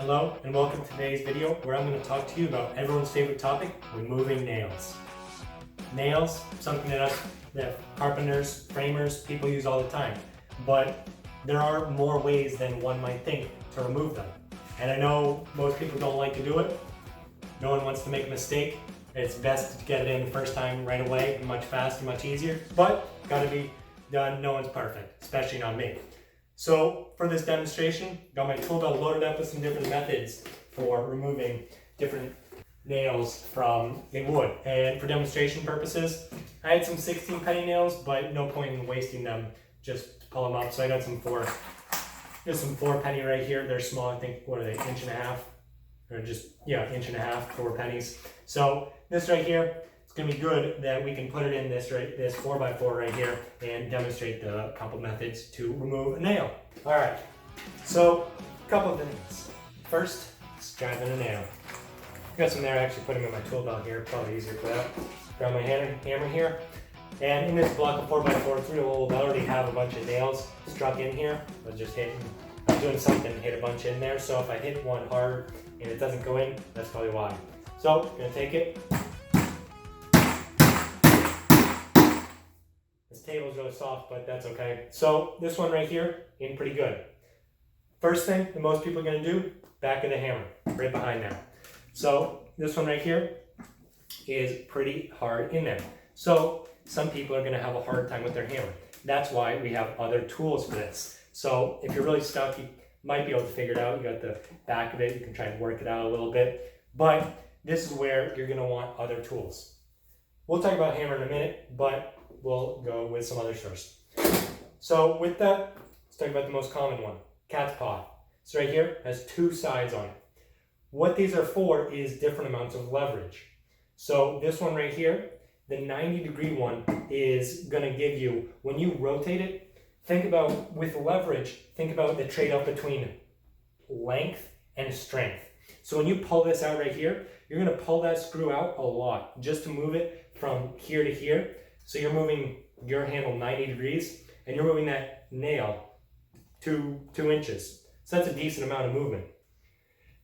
Hello and welcome to today's video where I'm going to talk to you about everyone's favorite topic, removing nails. Nails, something that carpenters, framers, people use all the time, but there are more ways than one might think to remove them. And I know most people don't like to do it. No one wants to make a mistake. It's best to get it in the first time right away, much faster, much easier, but gotta be done. No one's perfect, especially not me. So for this demonstration, got my tool belt loaded up with some different methods for removing different nails from a wood. And for demonstration purposes, I had some 16 penny nails, but no point in wasting them just to pull them up. So I got there's some 4 penny right here. They're small, I think, what are they, inch and a half? Or just, yeah, inch and a half, 4 pennies. So this right here, it's gonna be good that we can put it in this 4x4 right here and demonstrate the couple methods to remove a nail. All right, so a couple of things. First, let's drive in a nail. Got some there, I actually put them in my tool belt here, probably easier for that. Grab my hammer here. And in this block of 4x4 3 old, I already have a bunch of nails struck in here. I was just doing something to hit a bunch in there. So if I hit one hard and it doesn't go in, that's probably why. So I'm gonna take it. This table's really soft, but that's okay. So this one right here, in pretty good. First thing that most people are gonna do, back of the hammer, right behind there. So this one right here is pretty hard in there. So some people are gonna have a hard time with their hammer. That's why we have other tools for this. So if you're really stuck, you might be able to figure it out. You got the back of it, you can try and work it out a little bit. But this is where you're gonna want other tools. We'll talk about hammer in a minute, but we'll go with some others first. So with that, let's talk about the most common one, cat's paw. So right here has 2 sides on it. What these are for is different amounts of leverage. So this one right here, the 90-degree one is gonna give you, when you rotate it, think about, with leverage, think about the trade-off between length and strength. So when you pull this out right here, you're gonna pull that screw out a lot just to move it from here to here. So you're moving your handle 90 degrees and you're moving that nail 2 inches. So that's a decent amount of movement.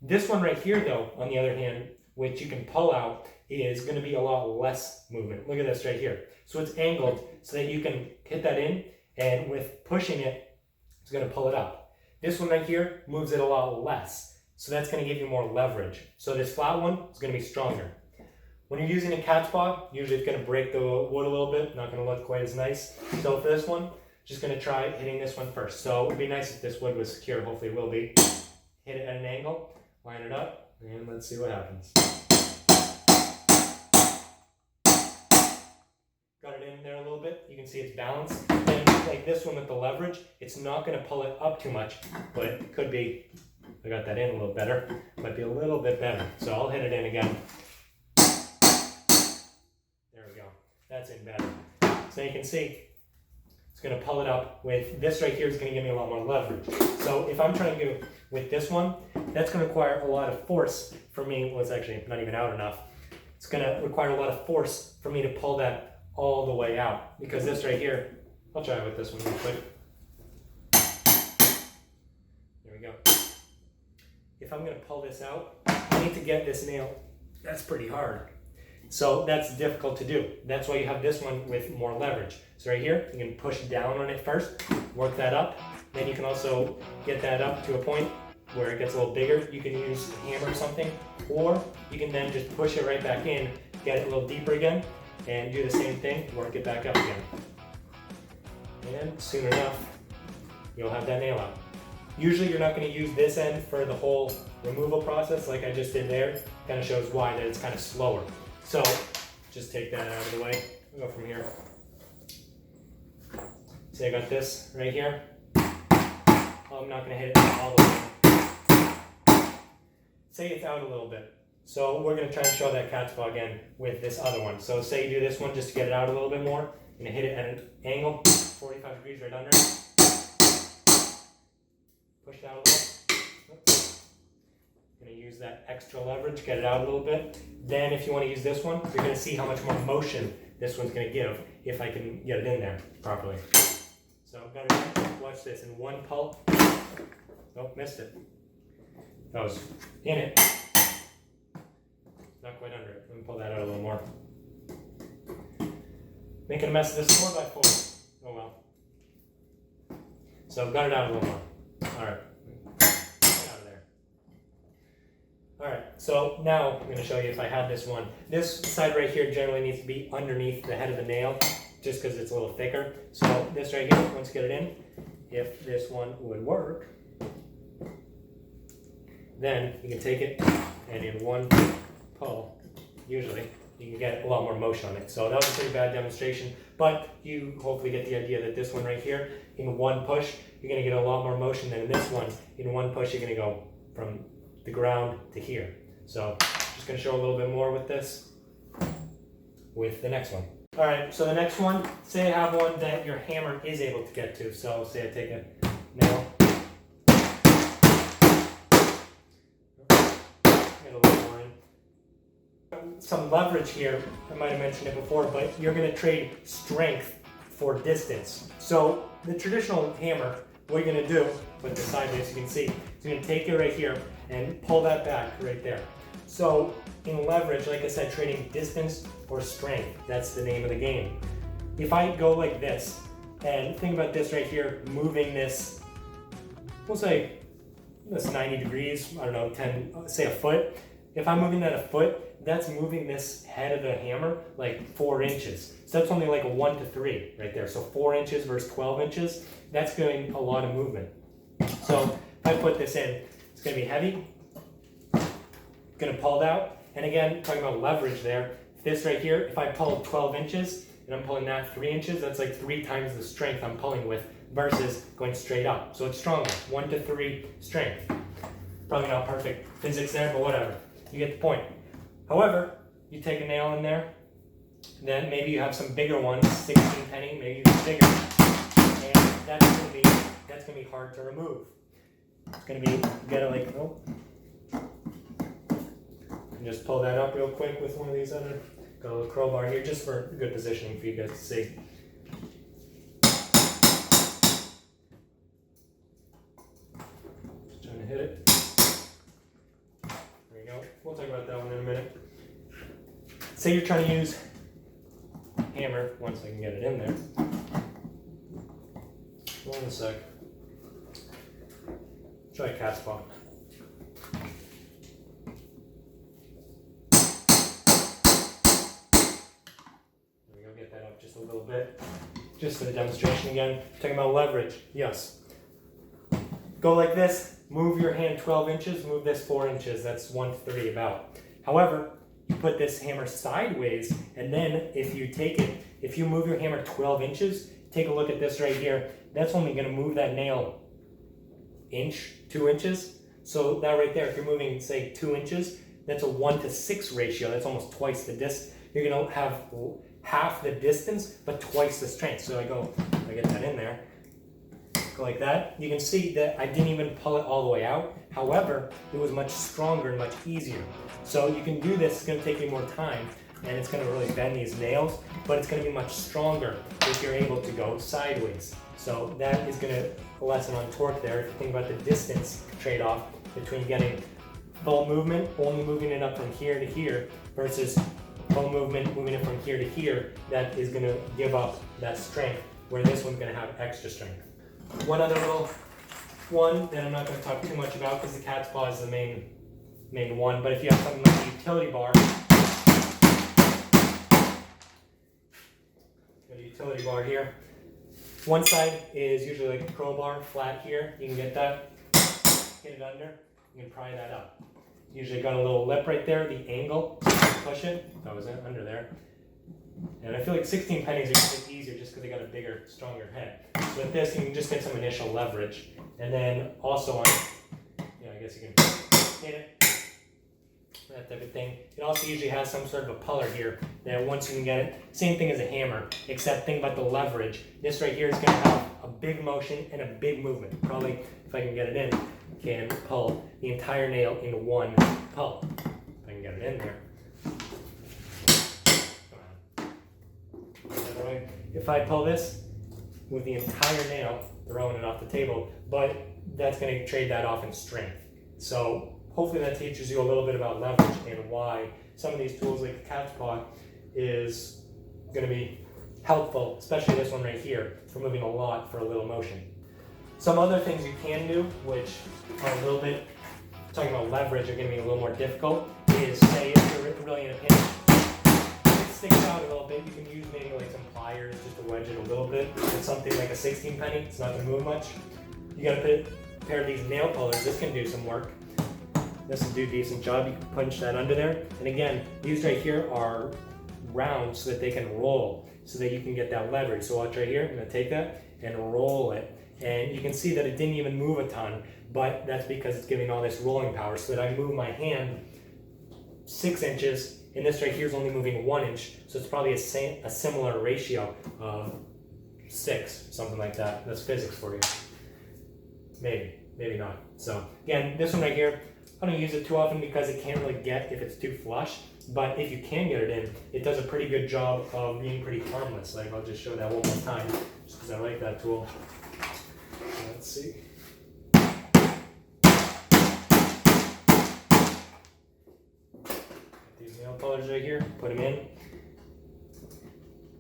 This one right here though, on the other hand, which you can pull out, is gonna be a lot less movement. Look at this right here. So it's angled so that you can hit that in, and with pushing it, it's gonna pull it up. This one right here moves it a lot less. So that's gonna give you more leverage. So this flat one is gonna be stronger. When you're using a cat's paw, usually it's gonna break the wood a little bit, not gonna look quite as nice. So for this one, just gonna try hitting this one first. So it'd be nice if this wood was secure, hopefully it will be. Hit it at an angle, line it up, and let's see what happens. Got it in there a little bit, you can see it's balanced. And like this one with the leverage, it's not gonna pull it up too much, but it could be, I got that in a little better, might be a little bit better. So I'll hit it in again. There we go, that's in better. So you can see, it's gonna pull it up with, this right here is gonna give me a lot more leverage. So if I'm trying to go with this one, that's gonna require a lot of force for me. Well, it's actually not even out enough. It's gonna require a lot of force for me to pull that all the way out, because this right here, I'll try it with this one real quick. There we go. If I'm gonna pull this out, I need to get this nail, that's pretty hard. So that's difficult to do. That's why you have this one with more leverage. So right here, you can push down on it first, work that up. Then you can also get that up to a point where it gets a little bigger. You can use a hammer or something, or you can then just push it right back in, get it a little deeper again, and do the same thing, work it back up again. And soon enough, you'll have that nail out. Usually you're not gonna use this end for the whole removal process like I just did there. Kind of shows why, that it's kind of slower. So just take that out of the way. We'll go from here. See, I got this right here. I'm not gonna hit it all the way. Say it's out a little bit. So we're gonna try and show that cat's paw again with this other one. So say you do this one just to get it out a little bit more. You're gonna hit it at an angle, 45 degrees right under. Push it out a little. Oops. Gonna use that extra leverage, get it out a little bit. Then if you wanna use this one, you're gonna see how much more motion this one's gonna give if I can get it in there properly. So I've got it, watch this, in one pull. Oh, missed it. That was in it. Not quite under it. Let me pull that out a little more. Making a mess of this 4x4. Oh well. So got it out a little more. Alright. Get out of there. Alright, so now I'm going to show you if I had this one. This side right here generally needs to be underneath the head of the nail, just because it's a little thicker. So this right here, once you get it in, if this one would work, then you can take it and in one pull, usually, you can get a lot more motion on it. So that was a pretty bad demonstration, but you hopefully get the idea that this one right here, in one push, you're going to get a lot more motion than in this one. In one push, you're going to go from the ground to here. So just going to show a little bit more with this, with the next one. All right, so the next one, say I have one that your hammer is able to get to. So say I take a nail, get a little more in. Some leverage here, I might have mentioned it before, but you're going to trade strength for distance. So the traditional hammer, what you're going to do with the sideways, you can see, is you're going to take it right here and pull that back right there. So in leverage, like I said, trading distance or strength, that's the name of the game. If I go like this, and think about this right here, moving this, we'll say this 90 degrees, I don't know, say a foot. If I'm moving that a foot, that's moving this head of the hammer like 4 inches. So that's only like a 1 to 3 right there. So 4 inches versus 12 inches, that's going a lot of movement. So if I put this in, it's going to be heavy, going to pull it out. And again, talking about leverage there, this right here, if I pull 12 inches and I'm pulling that 3 inches, that's like 3 times the strength I'm pulling with versus going straight up. So it's stronger, 1 to 3 strength. Probably not perfect physics there, but whatever. You get the point. However, you take a nail in there, then maybe you have some bigger ones, 16 penny, maybe even bigger, and that's gonna be hard to remove. It's gonna be, you gotta like, nope. And just pull that up real quick with one of these other, got a little crowbar here just for good positioning for you guys to see. Just trying to hit it. There you go. We'll talk about that one in a minute. Say you're trying to use hammer, once I can get it in there. Hold on a sec. Try a cast paw. There we go, get that up just a little bit. Just for the demonstration again. Talking about leverage, yes. Go like this, move your hand 12 inches, move this 4 inches, that's 1 to 3 about. However, you put this hammer sideways, and then if you take it, if you move your hammer 12 inches, take a look at this right here, that's only going to move that nail inch, 2 inches. So that right there, if you're moving, say, 2 inches, that's a 1 to 6 ratio, that's almost twice the distance. You're going to have half the distance, but twice the strength. So I get that in there. Go like that. You can see that I didn't even pull it all the way out. However, it was much stronger and much easier. So you can do this, it's going to take you more time, and it's going to really bend these nails, but it's going to be much stronger if you're able to go sideways. So that is going to lessen on torque there. If you think about the distance trade-off between getting full movement, only moving it up from here to here, versus full movement, moving it from here to here, that is going to give up that strength, where this one's going to have extra strength. One other little one that I'm not going to talk too much about because the cat's paw is the main one, but if you have something like a utility bar, got a utility bar here. One side is usually like a crowbar, flat here. You can get that, get it under, you can pry that up. Usually got a little lip right there, the angle, you can push it, that was it, under there. And I feel like 16 pennies are a bit easier just because they got a bigger, stronger head. So with this, you can just get some initial leverage. And then also on, I guess you can hit it, that type of thing. It also usually has some sort of a puller here that once you can get it, same thing as a hammer, except think about the leverage. This right here is going to have a big motion and a big movement. Probably, if I can get it in, can pull the entire nail in one pull. If I can get it in there. If I pull this with the entire nail, throwing it off the table, but that's going to trade that off in strength. So hopefully that teaches you a little bit about leverage and why some of these tools like the cat's paw is going to be helpful, especially this one right here, for moving a lot for a little motion. Some other things you can do, which are a little bit, talking about leverage, are going to be a little more difficult, is say if you're really in a pinch, if it sticks out a little bit, you can use maybe like some pliers just to wedge it a little bit. With something like a 16 penny, it's not going to move much. You got to put a pair of these nail pullers. This can do some work. This will do a decent job. You can punch that under there. And again, these right here are round so that they can roll, so that you can get that leverage. So watch right here, I'm gonna take that and roll it. And you can see that it didn't even move a ton, but that's because it's giving all this rolling power, so that I move my hand 6 inches, and this right here is only moving 1 inch, so it's probably a similar ratio of 6, something like that. That's physics for you. Maybe not. So again, this one right here, I don't use it too often because it can't really get if it's too flush, but if you can get it in, it does a pretty good job of being pretty harmless. Like, I'll just show that one more time, just because I like that tool. Let's see. These nail pullers right here, put them in.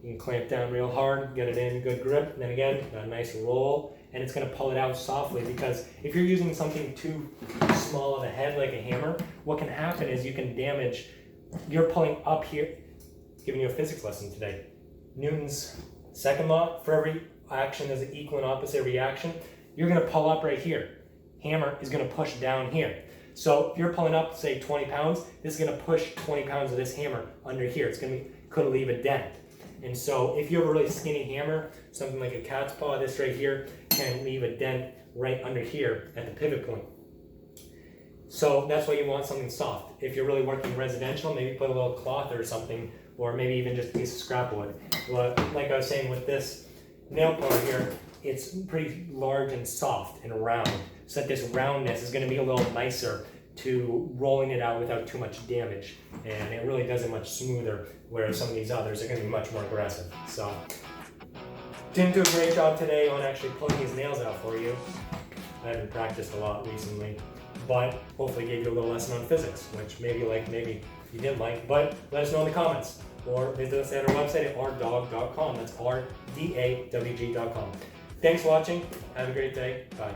You can clamp down real hard, get it in, good grip, and then again, a nice roll, and it's going to pull it out softly, because if you're using something too small of a head like a hammer, what can happen is you can damage, you're pulling up here, giving you a physics lesson today. Newton's second law, for every action there's an equal and opposite reaction. You're going to pull up right here. Hammer is going to push down here. So if you're pulling up, say 20 pounds, this is going to push 20 pounds of this hammer under here. It's going to could leave a dent. And so if you have a really skinny hammer, something like a cat's paw, this right here can leave a dent right under here at the pivot point. So that's why you want something soft. If you're really working residential, maybe put a little cloth or something, or maybe even just a piece of scrap wood. Well, like I was saying with this nail puller here, it's pretty large and soft and round, so that this roundness is going to be a little nicer to rolling it out without too much damage, and it really does it much smoother, whereas some of these others are going to be much more aggressive. So didn't do a great job today on actually pulling these nails out for you. I haven't practiced a lot recently, but hopefully gave you a little lesson on physics, which maybe you like, maybe you didn't like, but let us know in the comments, or visit us at our website at rdawg.com. That's rdawg.com. Thanks for watching. Have a great day. Bye.